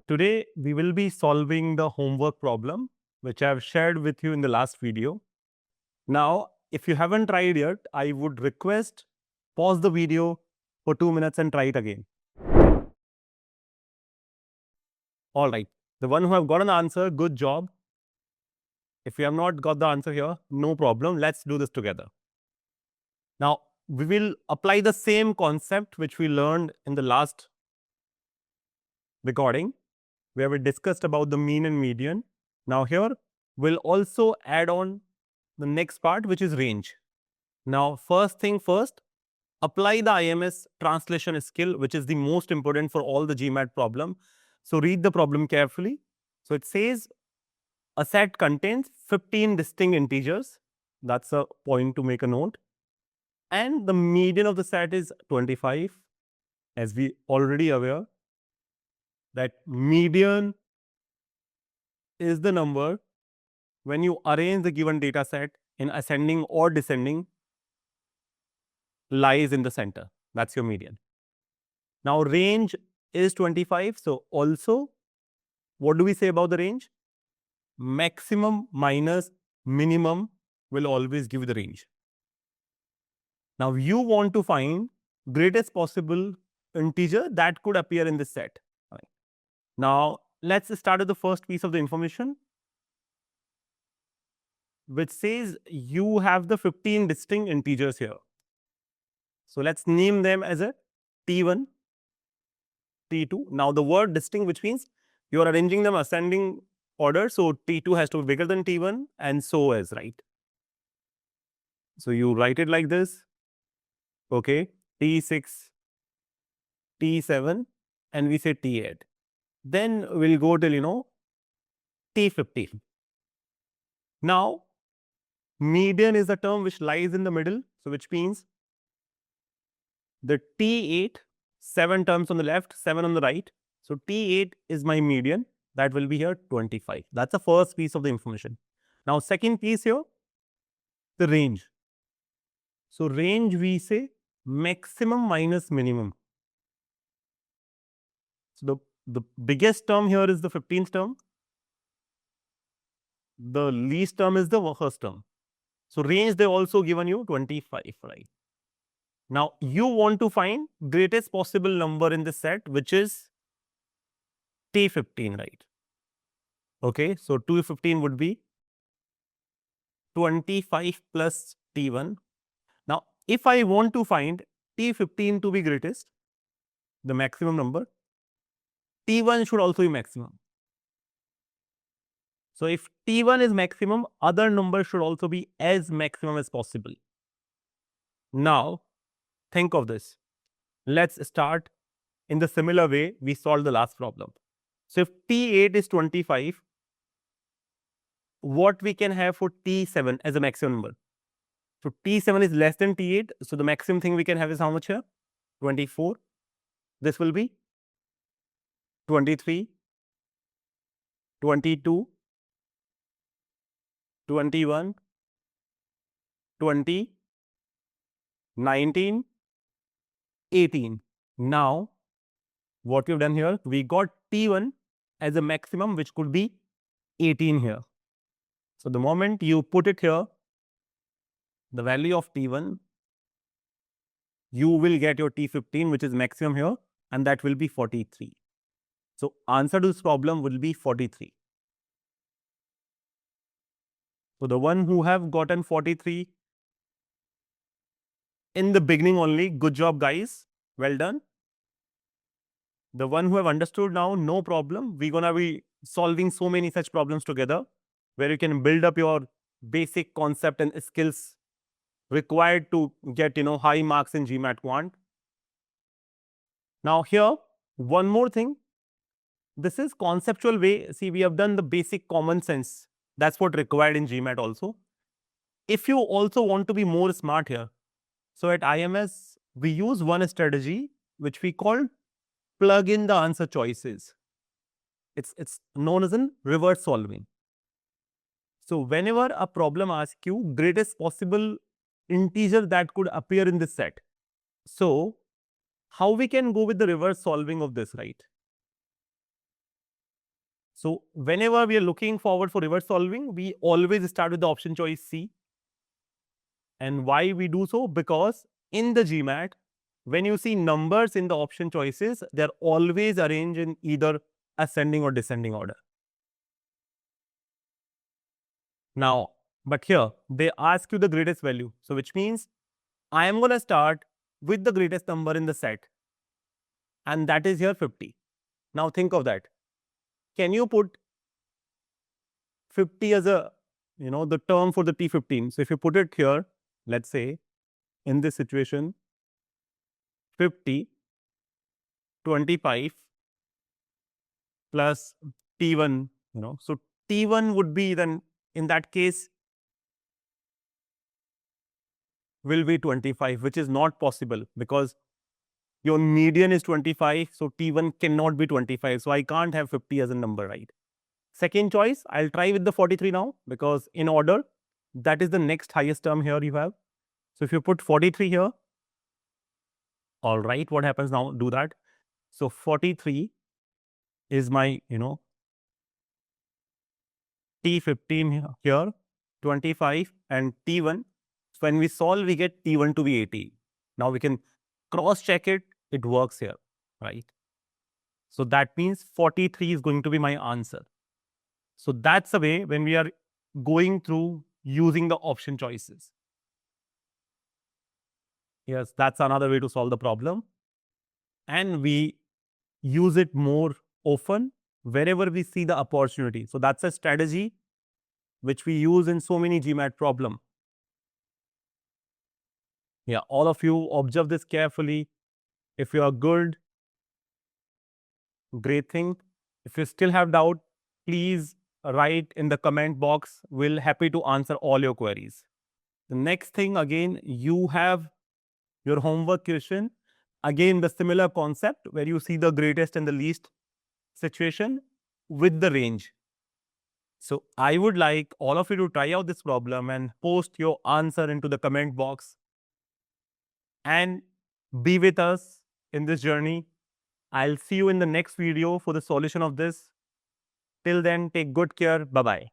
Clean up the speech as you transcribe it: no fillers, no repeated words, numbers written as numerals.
Today we will be solving the homework problem which I have shared with you in the last video. Now, if you haven't tried yet, I would request pause the video for 2 minutes and try it again. All right. The one who have got an answer, good job. If you have not got the answer here, no problem. Let's do this together. Now, we will apply the same concept which we learned in the last recording, where we discussed about the mean and median. Now here, we'll also add on the next part, which is range. Now, first thing first, apply the IMS translation skill, which is the most important for all the GMAT problem. So read the problem carefully. So it says a set contains 15 distinct integers. That's a point to make a note. And the median of the set is 25, as we already aware that median is the number when you arrange the given data set in ascending or descending lies in the center. That's your median. Now, range is 25. So, also, what do we say about the range? Maximum minus minimum will always give the range. Now, you want to find greatest possible integer that could appear in this set. Right. Now, let's start with the first piece of the information, which says you have the 15 distinct integers here. So let's name them as a T1, T2. Now the word distinct, which means you are arranging them ascending order. So T2 has to be bigger than T1 and so is, right? So you write it like this. Okay, T6, T7, and we say T8. Then we'll go till, T15. Now, median is the term which lies in the middle. So which means the T8, 7 terms on the left, 7 on the right. So T8 is my median. That will be here 25. That's the first piece of the information. Now, second piece here, the range. So range we say maximum minus minimum. So the biggest term here is the 15th term. The least term is the first term. So range they also given you 25, right? Now you want to find greatest possible number in this set, which is T15, right? Okay, so 215 would be 25 plus T1. Now, if I want to find T15 to be greatest, the maximum number, T1 should also be maximum. So if T1 is maximum, other numbers should also be as maximum as possible. Now, think of this. Let's start in the similar way we solved the last problem. So if T8 is 25, what we can have for T7 as a maximum number? So T7 is less than T8. So the maximum thing we can have is how much here? 24. This will be 23, 22, 21, 20, 19, 18. Now, what we've done here, we got T1 as a maximum, which could be 18 here. So the moment you put it here, the value of T1, you will get your T15, which is maximum here, and that will be 43. So answer to this problem will be 43. So the one who have gotten 43 in the beginning only, good job guys, well done. The one who have understood now, no problem. We're gonna be solving so many such problems together, where you can build up your basic concept and skills required to get high marks in GMAT Quant. Now here, one more thing. This is conceptual way. See, we have done the basic common sense. That's what required in GMAT also. If you also want to be more smart here, so at IMS, we use one strategy which we call plug in the answer choices. It's known as in reverse solving. So whenever a problem asks you greatest possible integer that could appear in this set. So how we can go with the reverse solving of this, right? So whenever we are looking forward for reverse solving, we always start with the option choice C. And why we do so? Because in the GMAT, when you see numbers in the option choices, they're always arranged in either ascending or descending order. Now, but here they ask you the greatest value. So which means I am going to start with the greatest number in the set. And that is here 50. Now think of that. Can you put 50 as a, the term for the T15? So if you put it here, let's say in this situation, 50, 25 plus T1, so T1 would be then in that case will be 25, which is not possible because your median is 25. So T1 cannot be 25. So I can't have 50 as a number, right? Second choice, I'll try with the 43 now because in order, that is the next highest term here you have. So if you put 43 here, all right, what happens now? Do that. So 43 is my, T15 here, 25 and T1. So when we solve, we get T1 to be 80. Now we can cross check it. It works here, right? So that means 43 is going to be my answer. So that's the way when we are going through using the option choices. Yes, that's another way to solve the problem. And we use it more often wherever we see the opportunity. So that's a strategy which we use in so many GMAT problem. Yeah, all of you observe this carefully. If you are good, great thing. If you still have doubt, please write in the comment box. We'll happy to answer all your queries. The next thing, again, you have your homework question. Again, the similar concept where you see the greatest and the least situation with the range. So I would like all of you to try out this problem and post your answer into the comment box and be with us in this journey. I'll see you in the next video for the solution of this. Till then, take good care. Bye-bye.